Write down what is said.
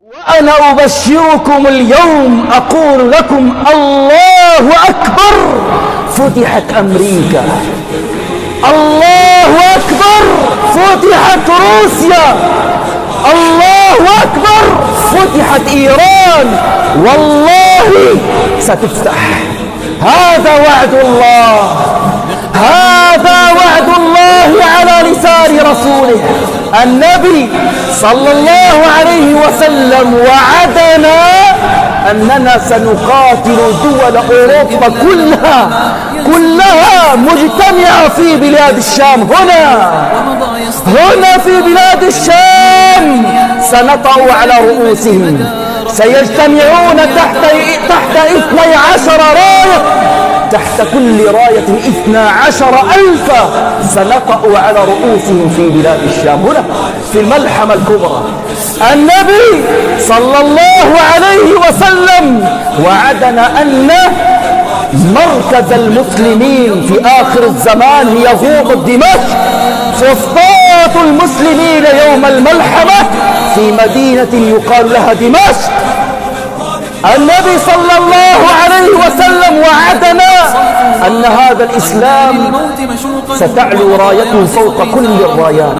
وأنا أبشركم اليوم أقول لكم الله أكبر، فتحت أمريكا، الله أكبر فتحت روسيا، الله أكبر فتحت إيران، والله ستفتح. هذا وعد الله، هذا وعد الله على لسان رسوله النبي صلى الله عليه وسلم. وعدنا أننا سنقاتل دول أوروبا كلها مجتمعة في بلاد الشام. هنا في بلاد الشام سنطأ على رؤوسهم، سيجتمعون تحت 12 راية، تحت كل راية 12,000 سنطأ على رؤوسهم في بلاد الشام. هنا في الملحمة الكبرى النبي صلى الله عليه وسلم وعدنا أن مركز المسلمين في آخر الزمان هي غوط دمشق، فسطاط المسلمين يوم الملحمة في مدينة يقال لها دمشق. النبي صلى الله عليه وسلم وعدنا أن هذا الإسلام ستعلو رايته فوق كل الرايات.